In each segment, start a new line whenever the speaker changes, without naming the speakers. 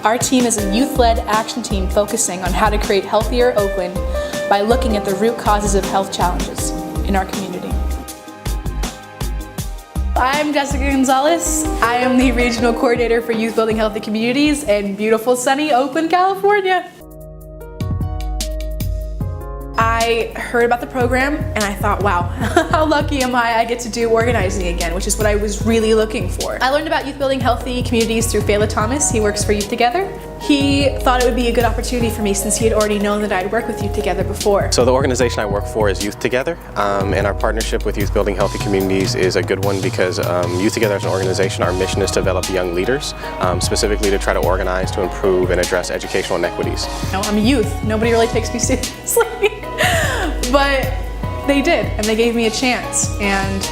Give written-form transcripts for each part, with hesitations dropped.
Our team is a youth-led action team focusing on how to create healthier Oakland by looking at the root causes of health challenges in our community. I'm Jessica Gonzales. I am the Regional Coordinator for Youth Building Healthy Communities in beautiful sunny Oakland, California. I heard about the program and I thought, wow, how lucky am I get to do organizing again, which is what I was really looking for. I learned about Youth Building Healthy Communities through Fela Thomas. He works for Youth Together. He thought it would be a good opportunity for me since he had already known that I'd worked with Youth Together before.
So the organization I work for is Youth Together, and our partnership with Youth Building Healthy Communities is a good one because Youth Together as an organization, our mission is to develop young leaders, specifically to try to organize, to improve, and address educational inequities.
I'm a youth. Nobody really takes me seriously. But they did, and they gave me a chance, and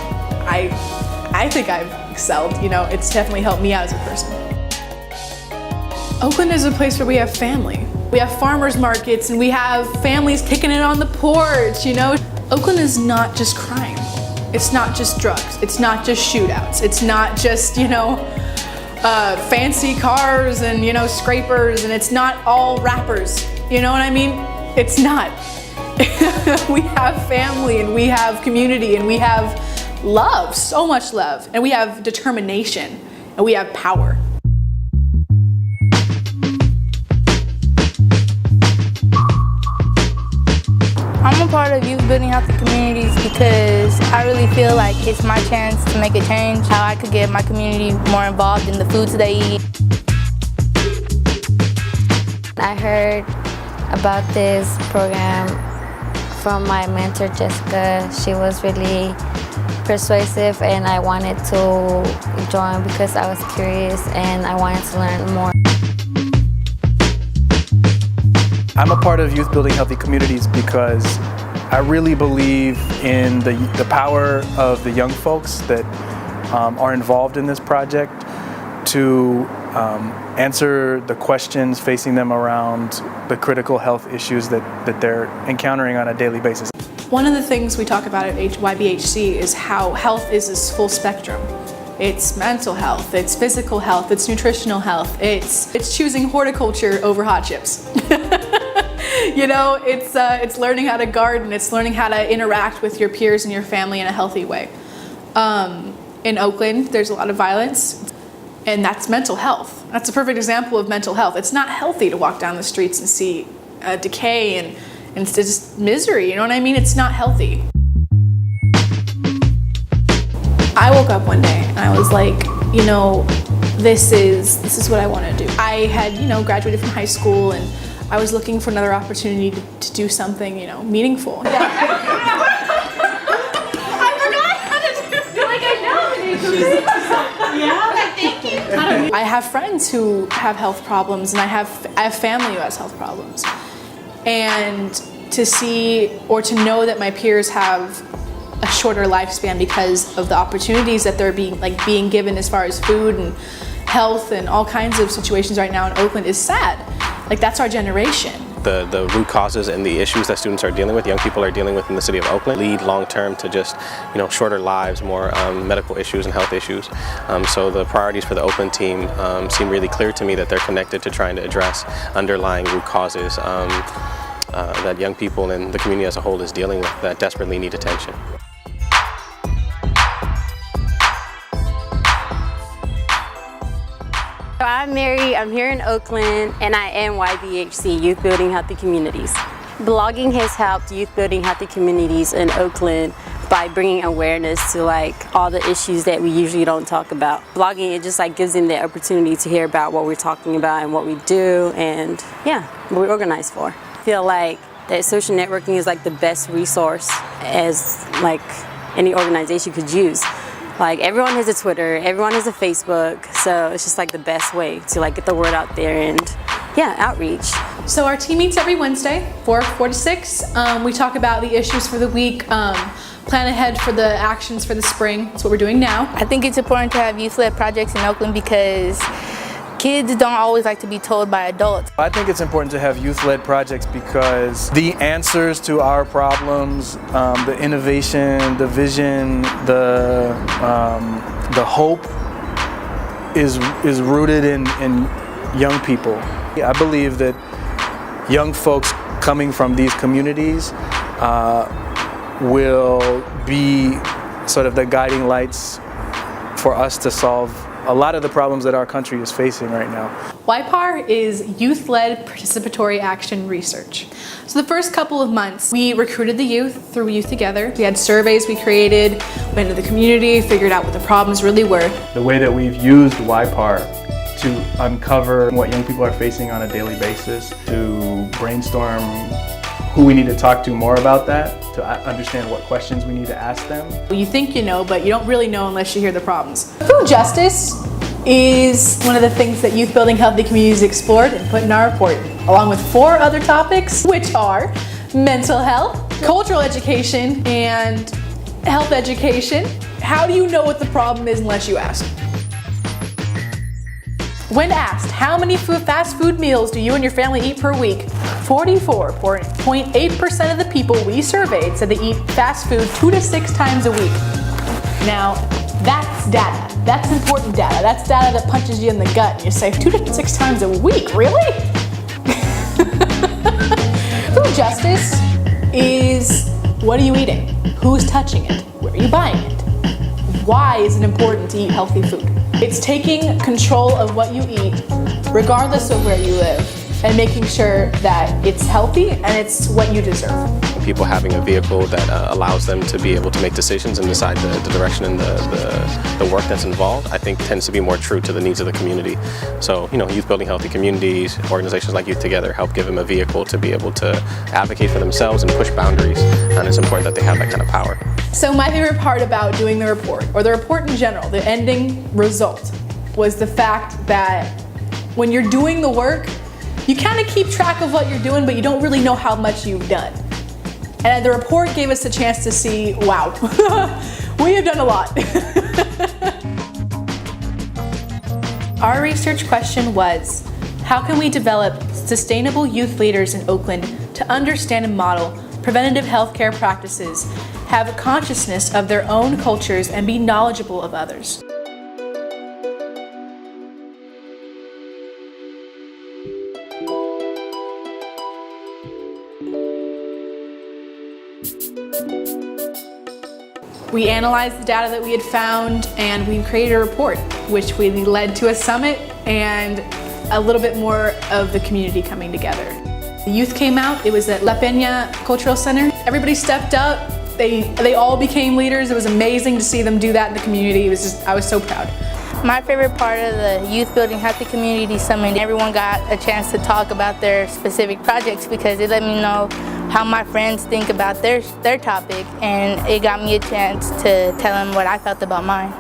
I think I've excelled. You know, it's definitely helped me out as a person. Oakland is a place where we have family. We have farmers markets, and we have families kicking it on the porch, you know. Oakland is not just crime. It's not just drugs. It's not just shootouts. It's not just, you know, fancy cars and, you know, scrapers, and it's not all rappers. You know what I mean? It's not. We have family, and we have community, and we have love, so much love, and we have determination, and we have power.
I'm a part of Youth Building Healthy Communities because I really feel like it's my chance to make a change, how I could get my community more involved in the foods they eat.
I heard about this program from my mentor, Jessica. She was really persuasive and I wanted to join because I was curious and I wanted to learn more.
I'm a part of Youth Building Healthy Communities because I really believe in the power of the young folks that are involved in this project to answer the questions facing them around the critical health issues that they're encountering on a daily basis.
One of the things we talk about at YBHC is how health is this full spectrum. It's mental health, it's physical health, it's nutritional health, it's choosing horticulture over Hotchips. You know, it's learning how to garden, it's learning how to interact with your peers and your family in a healthy way. In Oakland, there's a lot of violence, and that's mental health. That's a perfect example of mental health. It's not healthy to walk down the streets and see decay and it's just misery, you know what I mean? It's not healthy. I woke up one day and I was like, you know, this is what I want to do. I had, you know, graduated from high school and I was looking for another opportunity to do something, you know, meaningful. Yeah. I forgot how to do it. Like I know. Yeah. Thank you. I have friends who have health problems, and I have family who has health problems. And to see or to know that my peers have a shorter lifespan because of the opportunities that they're being given as far as food and health and all kinds of situations right now in Oakland is sad. Like, that's our generation.
The root causes and the issues that students are dealing with, young people are dealing with in the city of Oakland, lead long term to just, you know, shorter lives, more medical issues and health issues. So the priorities for the Oakland team seem really clear to me, that they're connected to trying to address underlying root causes that young people and the community as a whole is dealing with that desperately need attention.
I'm Mary, I'm here in Oakland, and I am YBHC, Youth Building Healthy Communities. Blogging has helped Youth Building Healthy Communities in Oakland by bringing awareness to all the issues that we usually don't talk about. Blogging, it just gives them the opportunity to hear about what we're talking about and what we do, and yeah, what we organize for. I feel like that social networking is the best resource as any organization could use. Everyone has a Twitter, everyone has a Facebook, so it's just the best way to get the word out there and yeah, outreach.
So our team meets every Wednesday, 4 to 6. We talk about the issues for the week, plan ahead for the actions for the spring. That's what we're doing now.
I think it's important to have youth-led projects in Oakland because kids don't always like to be told by adults.
I think it's important to have youth-led projects because the answers to our problems, the innovation, the vision, the hope is rooted in young people. I believe that young folks coming from these communities will be sort of the guiding lights for us to solve a lot of the problems that our country is facing right now.
YPAR is youth-led participatory action research. So the first couple of months, we recruited the youth through Youth Together. We had surveys we created, went into the community, figured out what the problems really were.
The way that we've used YPAR to uncover what young people are facing on a daily basis, to brainstorm who we need to talk to more about that, to understand what questions we need to ask them.
You think you know, but you don't really know unless you hear the problems. Food justice is one of the things that Youth Building Healthy Communities explored and put in our report, along with 4 other topics, which are mental health, cultural education, and health education. How do you know what the problem is unless you ask? When asked, how many fast food meals do you and your family eat per week? 44.8% of the people we surveyed said they eat fast food 2 to 6 times a week. Now, that's data. That's important data. That's data that punches you in the gut and you say, 2 to 6 times a week, really? Food justice is, what are you eating? Who's touching it? Where are you buying it? Why is it important to eat healthy food? It's taking control of what you eat, regardless of where you live, and making sure that it's healthy and it's what you deserve.
People having a vehicle that allows them to be able to make decisions and decide the direction and the work that's involved, I think tends to be more true to the needs of the community. So, Youth Building Healthy Communities, organizations like Youth Together help give them a vehicle to be able to advocate for themselves and push boundaries, and it's important that they have that kind of power.
So my favorite part about doing the report, or the report in general, the ending result, was the fact that when you're doing the work, you kind of keep track of what you're doing, but you don't really know how much you've done. And the report gave us a chance to see, wow, we have done a lot. Our research question was, how can we develop sustainable youth leaders in Oakland to understand and model preventative healthcare practices, have a consciousness of their own cultures, and be knowledgeable of others? We analyzed the data that we had found and we created a report, which we led to a summit and a little bit more of the community coming together. The youth came out, it was at La Peña Cultural Center. Everybody stepped up, they all became leaders. It was amazing to see them do that in the community. It was just, I was so proud.
My favorite part of the Youth Building Healthy Community Summit, everyone got a chance to talk about their specific projects because it let me know how my friends think about their topic, and it got me a chance to tell them what I felt about mine.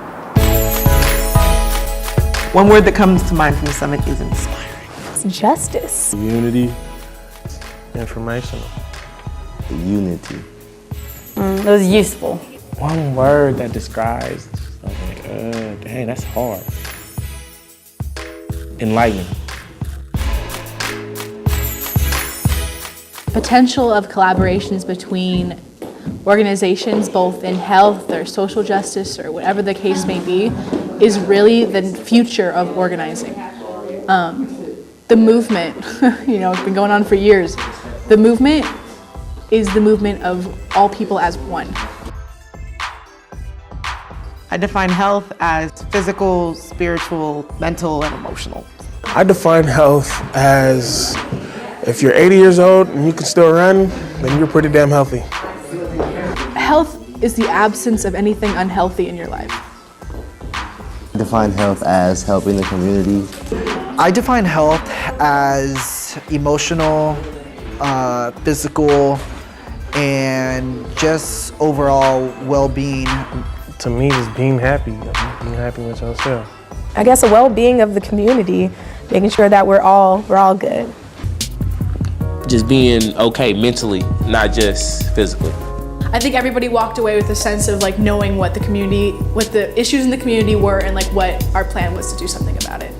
One word that comes to mind from the summit is inspiring.
It's justice.
Unity. Informational.
Unity.
It was useful.
One word that describes something. Dang, that's hard. Enlightening.
Potential of collaborations between organizations, both in health or social justice or whatever the case may be, is really the future of organizing. The movement, it's been going on for years. The movement is the movement of all people as one.
I define health as physical, spiritual, mental, and emotional.
I define health as if you're 80 years old and you can still run, then you're pretty damn healthy.
Health is the absence of anything unhealthy in your life.
I define health as helping the community.
I define health as emotional, physical, and just overall well-being.
To me, just being happy with yourself.
I guess a well-being of the community, making sure that we're all good.
Just being okay mentally, not just physically.
I think everybody walked away with a sense of knowing what the issues in the community were and what our plan was to do something about it.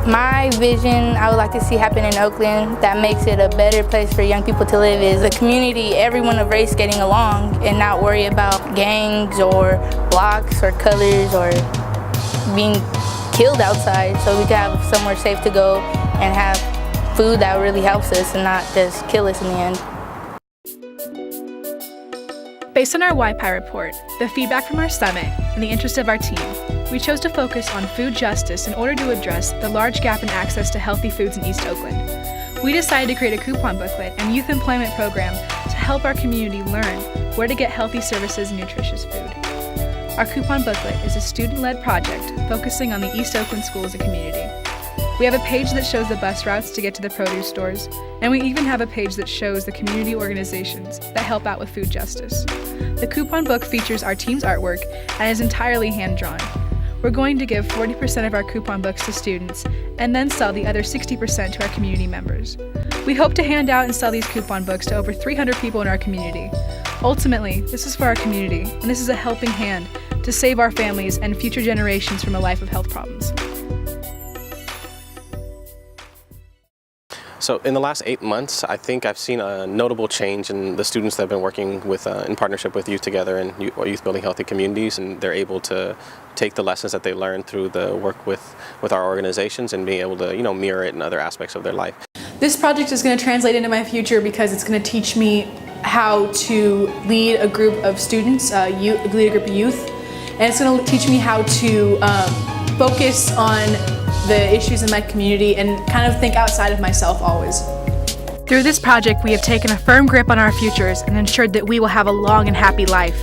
My vision I would like to see happen in Oakland that makes it a better place for young people to live is a community, everyone of race getting along and not worry about gangs or blocks or colors or being killed outside, so we could have somewhere safe to go and have food that really helps us and not just kill us in the end.
Based on our YPI report, the feedback from our summit, and the interest of our team, we chose to focus on food justice in order to address the large gap in access to healthy foods in East Oakland. We decided to create a coupon booklet and youth employment program to help our community learn where to get healthy services and nutritious food. Our coupon booklet is a student-led project focusing on the East Oakland schools and community. We have a page that shows the bus routes to get to the produce stores, and we even have a page that shows the community organizations that help out with food justice. The coupon book features our team's artwork and is entirely hand-drawn. We're going to give 40% of our coupon books to students and then sell the other 60% to our community members. We hope to hand out and sell these coupon books to over 300 people in our community. Ultimately, this is for our community, and this is a helping hand to save our families and future generations from a life of health problems.
So in the last 8 months, I think I've seen a notable change in the students that have been working with, in partnership with Youth Together and Youth Building Healthy Communities, and they're able to take the lessons that they learned through the work with our organizations and being able to, mirror it in other aspects of their life.
This project is going to translate into my future because it's going to teach me how to lead a group of students, lead a group of youth, and it's going to teach me how to focus on the issues in my community and kind of think outside of myself always. Through this project, we have taken a firm grip on our futures and ensured that we will have a long and happy life.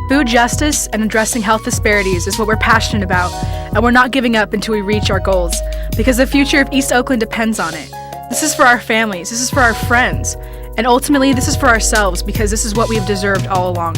Food justice and addressing health disparities is what we're passionate about, and we're not giving up until we reach our goals, because the future of East Oakland depends on it. This is for our families, this is for our friends, and ultimately this is for ourselves, because this is what we've deserved all along.